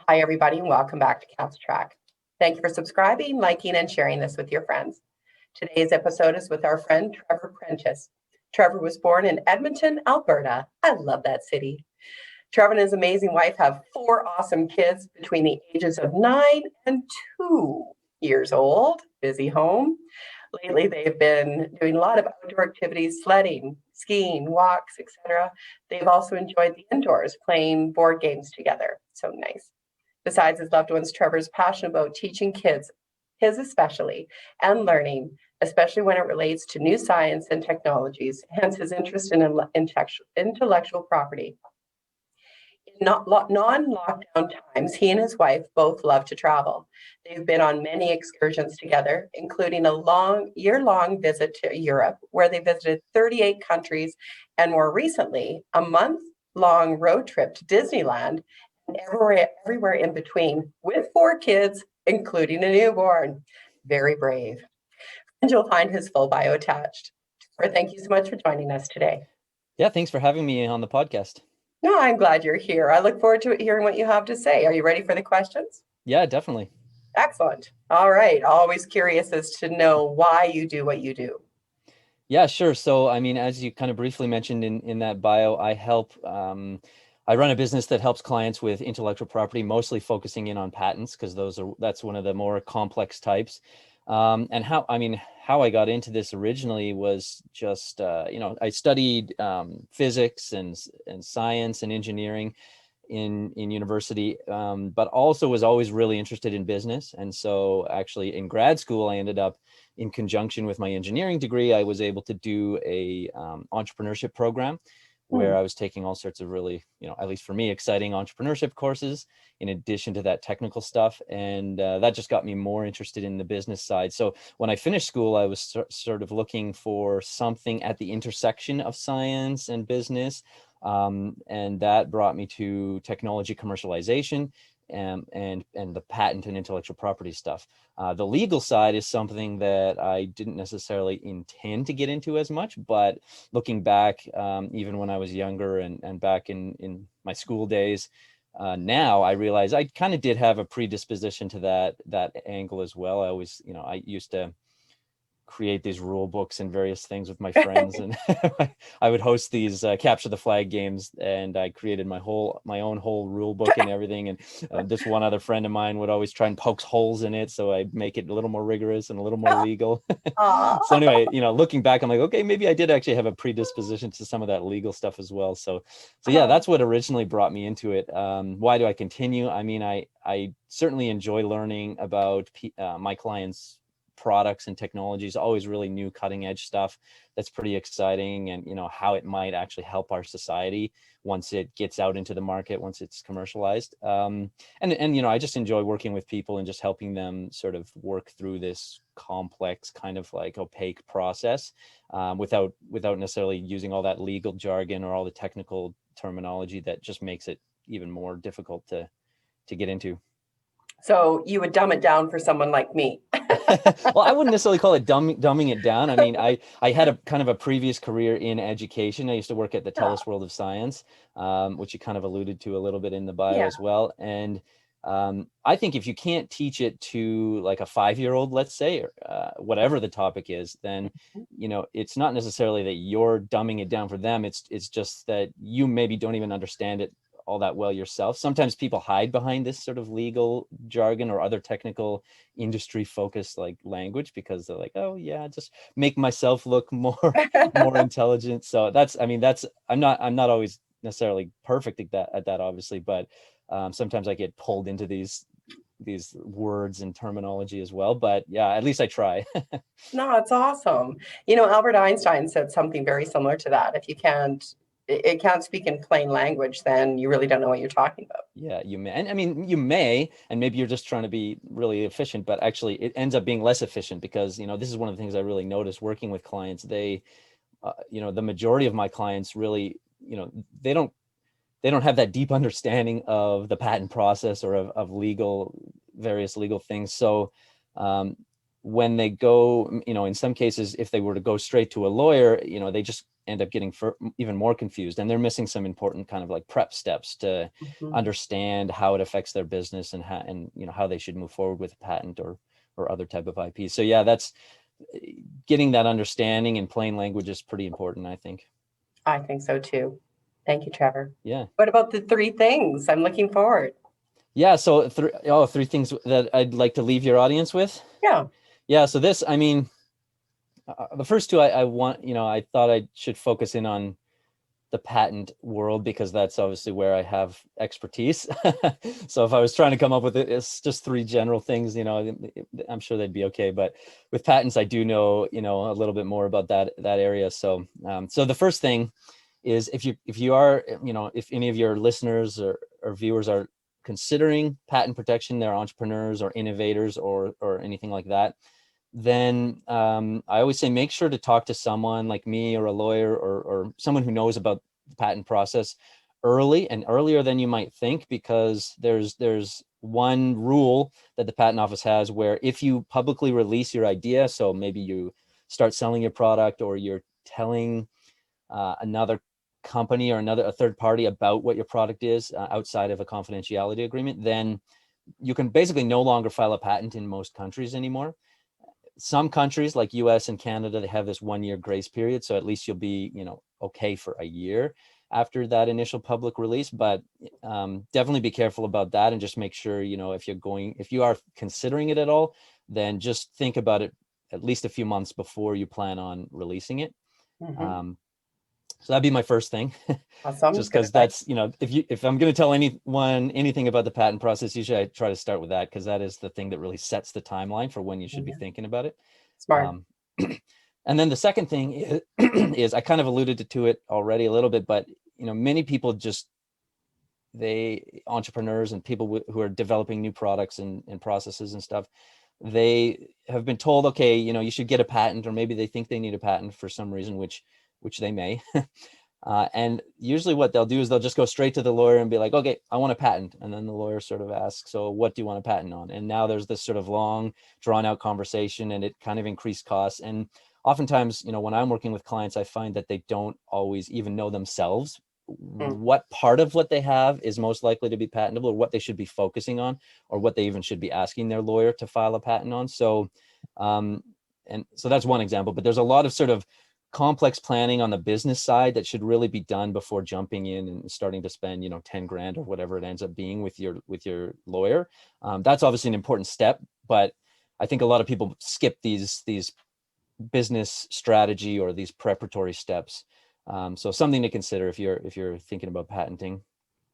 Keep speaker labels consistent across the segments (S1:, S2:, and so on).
S1: Hi, everybody, and welcome back to Cast Track. Thank you for subscribing, liking, and sharing this with your friends. Today's episode is with our friend Trevor Prentice. Trevor was born in Edmonton, Alberta. I love that city. Trevor and his amazing wife have 4 awesome kids between the ages of 9 and 2 years old. Busy home. Lately, they've been doing a lot of outdoor activities, sledding, skiing, walks, etc. They've also enjoyed the indoors, playing board games together. So nice. Besides his loved ones, Trevor's passionate about teaching kids, his especially, and learning, especially when it relates to new science and technologies, hence his interest in intellectual property. In non-lockdown times, he and his wife both love to travel. They've been on many excursions together, including a year-long visit to Europe, where they visited 38 countries, and more recently, a month-long road trip to Disneyland, and everywhere in between, with 4 kids, including a newborn. Very brave. And you'll find his full bio attached. Thank you so much for joining us today.
S2: Yeah, thanks for having me on the podcast.
S1: No, I'm glad you're here. I look forward to hearing what you have to say. Are you ready for the questions?
S2: Yeah, definitely.
S1: Excellent. All right. Always curious as to know why you do what you do.
S2: Yeah, sure. So, I mean, as you kind of briefly mentioned in that bio, I run a business that helps clients with intellectual property, mostly focusing in on patents, because that's one of the more complex types. And how I got into this originally was just, I studied physics and science and engineering in university, but also was always really interested in business. And so actually in grad school, I ended up, in conjunction with my engineering degree, I was able to do a entrepreneurship program where I was taking all sorts of really, at least for me, exciting entrepreneurship courses in addition to that technical stuff. And that just got me more interested in the business side. So when I finished school, I was sort of looking for something at the intersection of science and business. And that brought me to technology commercialization and the patent and intellectual property stuff. The legal side is something that I didn't necessarily intend to get into as much, but looking back, even when I was younger and back in my school days, now I realize I kind of did have a predisposition to that angle as well. I always, I used to create these rule books and various things with my friends, and I would host these capture the flag games, and I created my own whole rule book and everything. And this one other friend of mine would always try and poke holes in it, so I'd make it a little more rigorous and a little more legal. So anyway, looking back, I'm like, okay, maybe I did actually have a predisposition to some of that legal stuff as well. So yeah, that's what originally brought me into it. Why do I continue? I mean, I certainly enjoy learning about my clients' products and technologies, always really new cutting edge stuff that's pretty exciting, and how it might actually help our society once it gets out into the market, once it's commercialized. And I just enjoy working with people and just helping them sort of work through this complex kind of like opaque process without necessarily using all that legal jargon or all the technical terminology that just makes it even more difficult to get into.
S1: So you would dumb it down for someone like me.
S2: Well, I wouldn't necessarily call it dumbing it down. I mean, I had a kind of a previous career in education. I used to work at the TELUS World of Science, which you kind of alluded to a little bit in the bio as well. And I think if you can't teach it to like a 5-year-old, let's say, or whatever the topic is, then, it's not necessarily that you're dumbing it down for them. It's just that you maybe don't even understand it all that well yourself. Sometimes people hide behind this sort of legal jargon or other technical industry focused like language because they're like, oh yeah, just make myself look more intelligent. So I'm not always necessarily perfect at that obviously, but sometimes I get pulled into these words and terminology as well. But yeah, at least I try.
S1: No, it's awesome. Albert Einstein said something very similar to that. If you can't speak in plain language, then you really don't know what you're talking about.
S2: Yeah, you may. And I mean, you may, and maybe you're just trying to be really efficient, but actually it ends up being less efficient because, this is one of the things I really noticed working with clients. They, the majority of my clients really, they don't have that deep understanding of the patent process or of various legal things. So when they go, in some cases, if they were to go straight to a lawyer, they just end up getting even more confused, and they're missing some important kind of like prep steps to understand how it affects their business and how they should move forward with a patent or other type of IP. So yeah, that's getting that understanding in plain language is pretty important, I think.
S1: I think so too. Thank you, Trevor.
S2: Yeah.
S1: What about the 3 things? I'm looking forward.
S2: Yeah. So 3 things that I'd like to leave your audience with.
S1: Yeah.
S2: Yeah. So this, I mean, the first 2, I thought I should focus in on the patent world because that's obviously where I have expertise. So if I was trying to come up with it's just 3 general things, I'm sure they'd be okay. But with patents, I do know, a little bit more about that area. So, so the first thing is if any of your listeners or viewers are considering patent protection, they're entrepreneurs or innovators or anything like that, then I always say make sure to talk to someone like me or a lawyer or someone who knows about the patent process early and earlier than you might think, because there's one rule that the patent office has where if you publicly release your idea, so maybe you start selling your product or you're telling another company or a third party about what your product is outside of a confidentiality agreement, then you can basically no longer file a patent in most countries anymore. Some countries like US and Canada, they have this 1-year grace period. So at least you'll be, okay for a year after that initial public release, but definitely be careful about that and just make sure, if you are considering it at all, then just think about it at least a few months before you plan on releasing it. So that'd be my first thing.
S1: Awesome.
S2: Just because that's, if I'm going to tell anyone anything about the patent process, usually I try to start with that because that is the thing that really sets the timeline for when you should be thinking about it.
S1: Smart.
S2: And then the second thing is I kind of alluded to it already a little bit, but many people entrepreneurs and people who are developing new products and processes and stuff, they have been told, okay, you should get a patent, or maybe they think they need a patent for some reason, which they may. And usually what they'll do is they'll just go straight to the lawyer and be like, okay, I want a patent. And then the lawyer sort of asks, so what do you want a patent on? And now there's this sort of long drawn out conversation, and it kind of increased costs. And oftentimes, when I'm working with clients, I find that they don't always even know themselves what part of what they have is most likely to be patentable, or what they should be focusing on, or what they even should be asking their lawyer to file a patent on. So, and so that's one example, but there's a lot of sort of complex planning on the business side that should really be done before jumping in and starting to spend, 10 grand or whatever it ends up being with your lawyer. That's obviously an important step, but I think a lot of people skip these business strategy or these preparatory steps. So something to consider if you're thinking about patenting.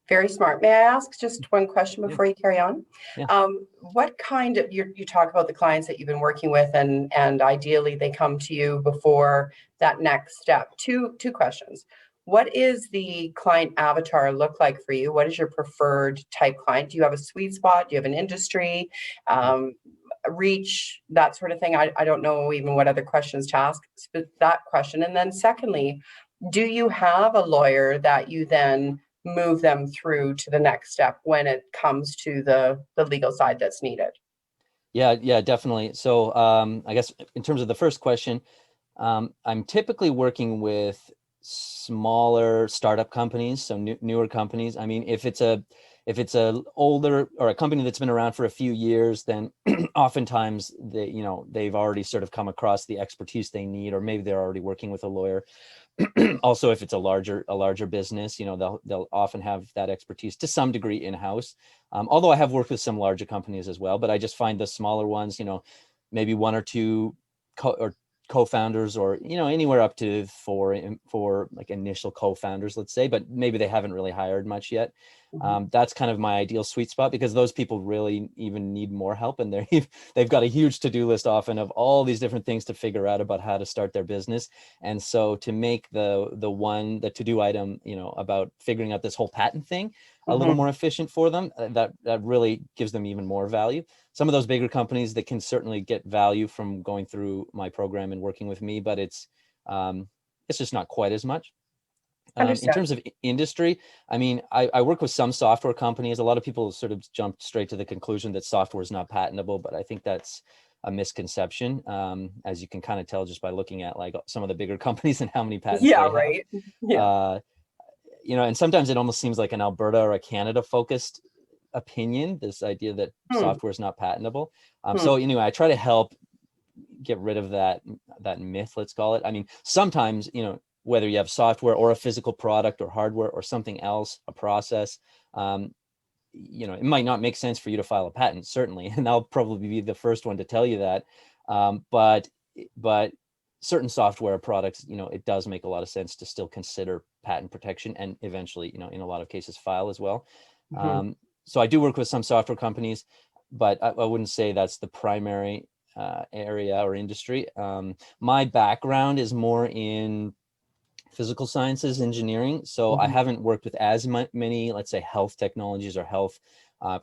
S1: Very smart. May I ask just one question before you carry on?
S2: Yeah.
S1: What kind of, you talk about the clients that you've been working with, and ideally they come to you before that next step. Two questions. What is the client avatar look like for you? What is your preferred type client? Do you have a sweet spot? Do you have an industry, reach, that sort of thing? I don't know even what other questions to ask, but that question. And then secondly, do you have a lawyer that you then move them through to the next step when it comes to the legal side that's needed?
S2: Yeah, definitely. So I guess in terms of the first question, I'm typically working with smaller startup companies, so newer companies. I mean, if it's a older or a company that's been around for a few years, then oftentimes they've already sort of come across the expertise they need, or maybe they're already working with a lawyer. Also, if it's a larger business, they'll often have that expertise to some degree in-house. Although I have worked with some larger companies as well, but I just find the smaller ones, maybe 1 or 2 co-founders, or anywhere up to four like initial co-founders, let's say, but maybe they haven't really hired much yet. That's kind of my ideal sweet spot, because those people really even need more help, and they've got a huge to-do list often of all these different things to figure out about how to start their business. And so to make the to-do item, about figuring out this whole patent thing a little more efficient for them, that really gives them even more value. Some of those bigger companies, they can certainly get value from going through my program and working with me, but it's just not quite as much. In terms of industry, I mean, I work with some software companies. A lot of people sort of jump straight to the conclusion that software is not patentable, but I think that's a misconception, as you can kind of tell just by looking at like some of the bigger companies and how many patents
S1: Yeah,
S2: they have.
S1: right. Yeah.
S2: And sometimes it almost seems like an Alberta or a Canada focused opinion, this idea that
S1: Hmm.
S2: software is not patentable.
S1: Hmm.
S2: So anyway, I try to help get rid of that myth, let's call it. I mean, sometimes, whether you have software or a physical product or hardware or something else, a process, it might not make sense for you to file a patent, certainly, and I'll probably be the first one to tell you that. But certain software products, it does make a lot of sense to still consider patent protection and eventually, in a lot of cases, file as well.
S1: Mhm.
S2: So I do work with some software companies, but I wouldn't say that's the primary area or industry. My background is more in physical sciences engineering, so I
S1: Mhm.
S2: haven't worked with as many, let's say, health technologies or health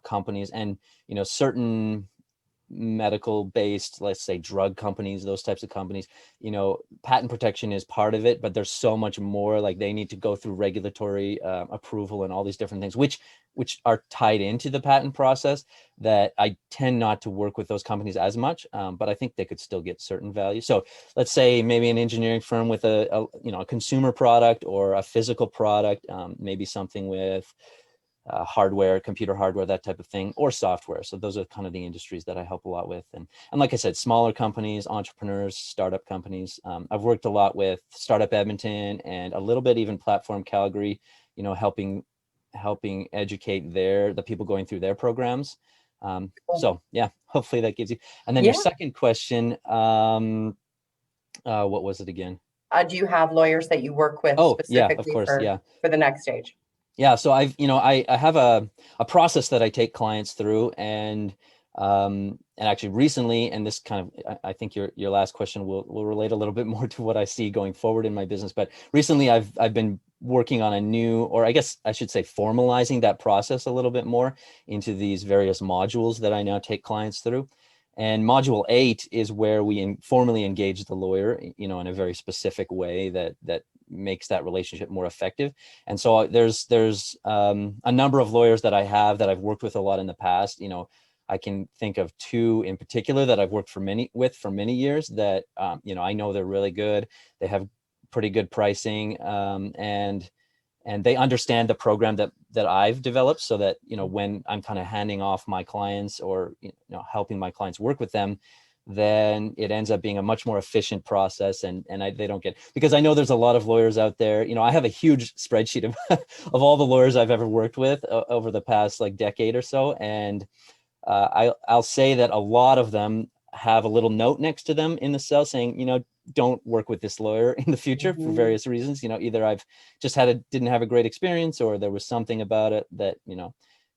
S2: companies, and certain medical based, let's say, drug companies, those types of companies, patent protection is part of it, but there's so much more. Like, they need to go through regulatory approval and all these different things, which are tied into the patent process, that I tend not to work with those companies as much, but I think they could still get certain value. So let's say maybe an engineering firm with a consumer product or a physical product, maybe something with hardware, computer hardware, that type of thing, or software. So those are kind of the industries that I help a lot with. And like I said, smaller companies, entrepreneurs, startup companies. I've worked a lot with Startup Edmonton and a little bit even Platform Calgary, helping educate the people going through their programs.
S1: Cool.
S2: So yeah, hopefully that gives you. And then
S1: Yeah.
S2: your second question, what was it again?
S1: Do you have lawyers that you work with
S2: Oh yeah, of
S1: specifically
S2: course. Yeah.
S1: for the next stage?
S2: Yeah, so I have a process that I take clients through, and actually recently, and this kind of, I think your last question will relate a little bit more to what I see going forward in my business. But recently, I've been working on a new, or I guess I should say, formalizing that process a little bit more into these various modules that I now take clients through. And module 8 is where we formally engage the lawyer, in a very specific way that makes that relationship more effective. And so there's a number of lawyers that I have that I've worked with a lot in the past. I can think of 2 in particular that I've worked for many years that, I know they're really good. They have pretty good pricing, and they understand the program that I've developed, so that, when I'm kind of handing off my clients or, helping my clients work with them, then it ends up being a much more efficient process. And they don't get, because I know there's a lot of lawyers out there. I have a huge spreadsheet of of all the lawyers I've ever worked with over the past like decade or so. And I'll say that a lot of them have a little note next to them in the cell saying, don't work with this lawyer in the future for
S1: Mhm.
S2: various reasons. Either I've just didn't have a great experience, or there was something about it that,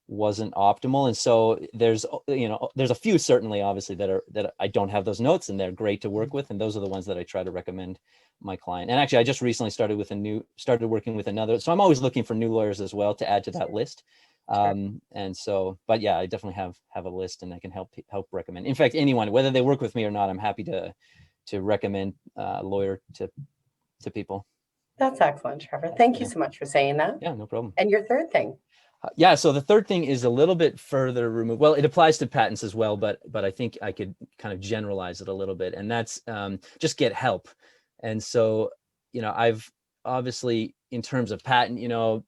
S2: wasn't optimal. And so there's a few, certainly, obviously, that I don't have those notes, and they're great to work with. And those are the ones that I try to recommend my client. And actually, I just recently started working with another. So I'm always looking for new lawyers as well to add to that list.
S1: Sure.
S2: And so, but yeah, I definitely have a list, and I can help recommend. In fact, anyone, whether they work with me or not, I'm happy to recommend a lawyer to people.
S1: That's excellent, Trevor. Thank you
S2: Yeah.
S1: so much for saying that.
S2: Yeah, no problem.
S1: And your third thing?
S2: Yeah, so the third thing is a little bit further removed. Well, it applies to patents as well, but I think I could kind of generalize it a little bit, and that's just get help. And so, I've obviously, in terms of patent, you'll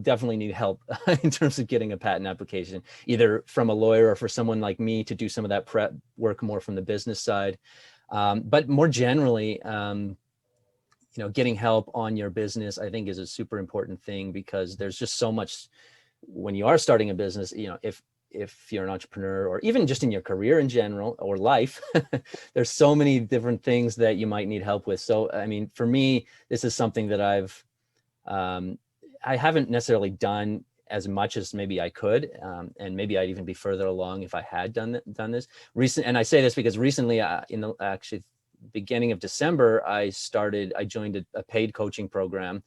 S2: definitely need help in terms of getting a patent application, either from a lawyer or for someone like me to do some of that prep work more from the business side. But more generally, getting help on your business, I think, is a super important thing, because there's just so much when you are starting a business. If you're an entrepreneur, or even just in your career in general or life, there's so many different things that you might need help with. So, I mean, for me, this is something that I haven't necessarily done as much as maybe I could, and maybe I'd even be further along if I had done this recent. And I say this because recently, in the actually beginning of December, I joined a paid coaching program,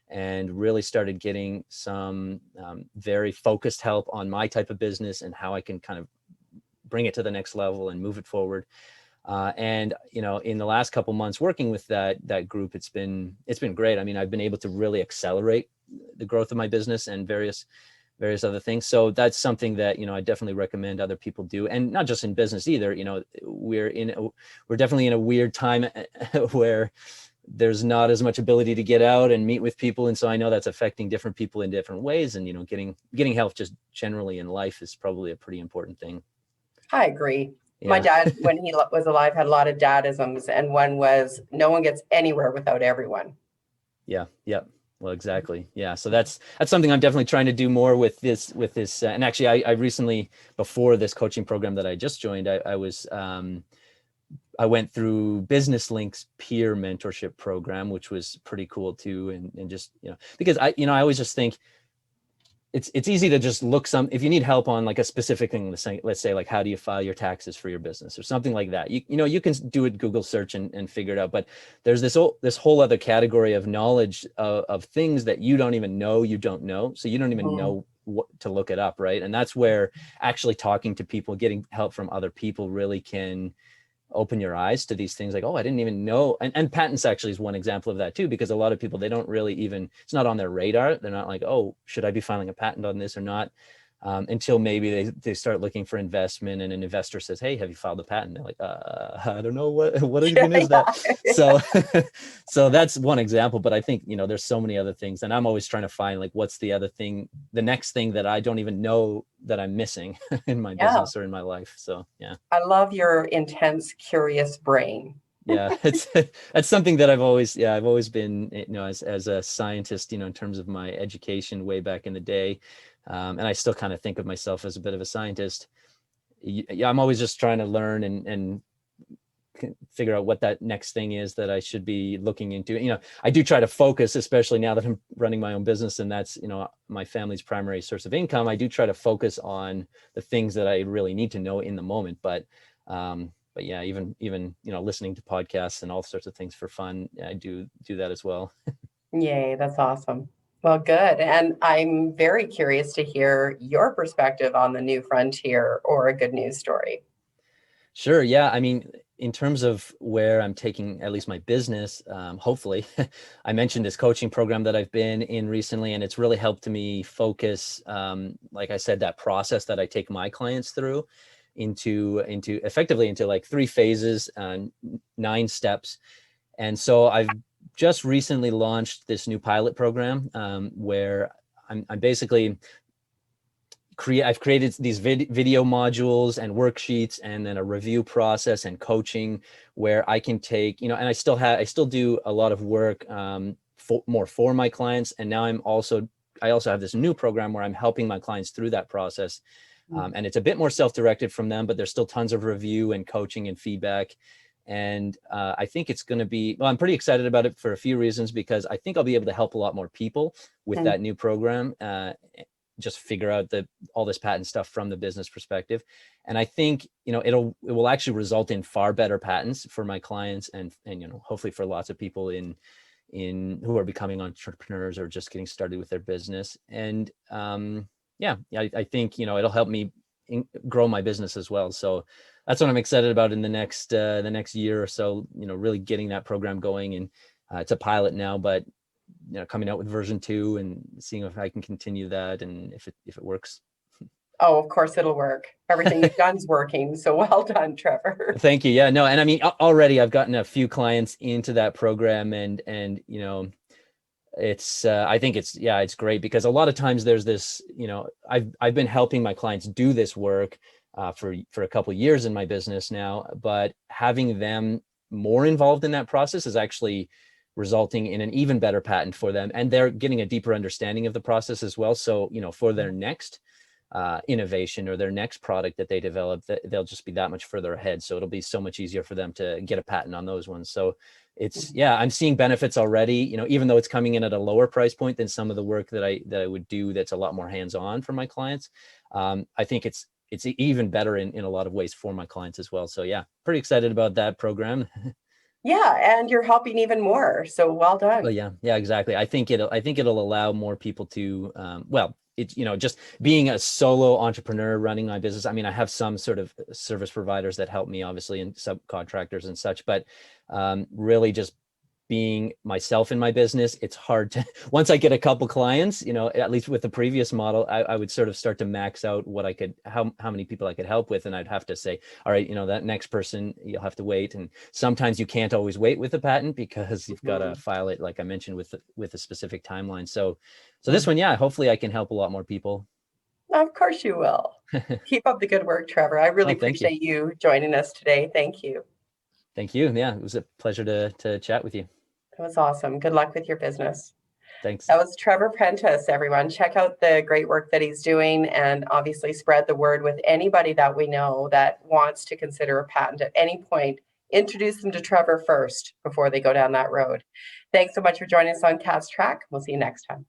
S2: and really started getting some very focused help on my type of business and how I can kind of bring it to the next level and move it forward. And in the last couple months working with that group, it's been great. I mean, I've been able to really accelerate the growth of my business and various various other things. So that's something that, I definitely recommend other people do, and not just in business either. We're definitely in a weird time where there's not as much ability to get out and meet with people. And so I know that's affecting different people in different ways. And, getting help just generally in life is probably a pretty important thing.
S1: I agree. My
S2: Yeah.
S1: dad, when he was alive, had a lot of dadisms, and one was no one gets anywhere without everyone.
S2: Yeah. Yeah. Well, exactly. Yeah. So that's something I'm definitely trying to do more with this, and actually I recently, before this coaching program that I just joined, I went through Business Link's peer mentorship program, which was pretty cool too. And just, because I always just think it's easy to just look if you need help on like a specific thing, let's say like, how do you file your taxes for your business or something like that? You can do it, Google search and figure it out. But there's this whole other category of knowledge of things that you don't even know, So you don't even know what to look it up. Right. And that's where actually talking to people, getting help from other people really can open your eyes to these things like, oh, I didn't even know. And patents actually is one example of that too, because a lot of people, they don't really even, it's not on their radar. They're not like, oh, should I be filing a patent on this or not? Until maybe they start looking for investment and an investor says, hey, have you filed a patent? They're like, I don't know what even is that. So, so that's one example, but I think, there's so many other things, and I'm always trying to find like, what's the other thing, the next thing that I don't even know that I'm missing in my business or in my life. So, yeah.
S1: I love your intense, curious brain.
S2: Yeah, that's something that I've always been, as a scientist, in terms of my education way back in the day. And I still kind of think of myself as a bit of a scientist. Yeah, I'm always just trying to learn and figure out what that next thing is that I should be looking into. I do try to focus, especially now that I'm running my own business and that's, my family's primary source of income. I do try to focus on the things that I really need to know in the moment. But yeah, even listening to podcasts and all sorts of things for fun, I do that as well.
S1: Yay, that's awesome. Well, good. And I'm very curious to hear your perspective on the new frontier or a good news story.
S2: Sure. Yeah. I mean, in terms of where I'm taking at least my business, hopefully, I mentioned this coaching program that I've been in recently, and it's really helped me focus, like I said, that process that I take my clients through into effectively into like 3 phases, 9 steps. And so I've just recently launched this new pilot program, where I'm basically I've created these video modules and worksheets, and then a review process and coaching where I can take, and I still do a lot of work for my clients. And now I also have this new program where I'm helping my clients through that process. And it's a bit more self-directed from them, but there's still tons of review and coaching and feedback. And I think it's going to be, I'm pretty excited about it for a few reasons, because I think I'll be able to help a lot more people with that new program. Just figure out all this patent stuff from the business perspective. And I think, it will actually result in far better patents for my clients and hopefully for lots of people in who are becoming entrepreneurs or just getting started with their business. And I think, it'll help me grow my business as well. So that's what I'm excited about in the next year or so, really getting that program going. And it's a pilot now, but coming out with version 2 and seeing if I can continue that and if it works.
S1: Oh, of course it'll work. Everything you've done is working. So well done, Trevor.
S2: Thank you. Yeah, no. And I mean, already I've gotten a few clients into that program, and it's I think it's great, because a lot of times there's this, I've been helping my clients do this work for a couple of years in my business now, but having them more involved in that process is actually resulting in an even better patent for them, and they're getting a deeper understanding of the process as well. So for their next innovation or their next product that they develop, they'll just be that much further ahead. So it'll be so much easier for them to get a patent on those ones. So I'm seeing benefits already, even though it's coming in at a lower price point than some of the work that I would do that's a lot more hands-on for my clients. I think it's even better in a lot of ways for my clients as well. So yeah, pretty excited about that program.
S1: Yeah, and you're helping even more. So well done.
S2: Well, yeah, exactly. I think it'll allow more people to, it's, just being a solo entrepreneur running my business. I mean, I have some sort of service providers that help me, obviously, and subcontractors and such, but really just being myself in my business, it's hard to, once I get a couple clients, you know, at least with the previous model, I would sort of start to max out what I could, how many people I could help with. And I'd have to say, all right, you know, that next person, you'll have to wait. And sometimes you can't always wait with the patent because you've got to file it, like I mentioned, with a specific timeline. So this one, yeah, hopefully I can help a lot more people.
S1: Of course you will. Keep up the good work, Trevor. I really appreciate you joining us today. Thank you.
S2: Thank you. Yeah, it was a pleasure to chat with you.
S1: It was awesome. Good luck with your business.
S2: Thanks.
S1: That was Trevor Prentice, everyone. Check out the great work that he's doing, and obviously spread the word with anybody that we know that wants to consider a patent at any point. Introduce them to Trevor first before they go down that road. Thanks so much for joining us on Cat's Track. We'll see you next time.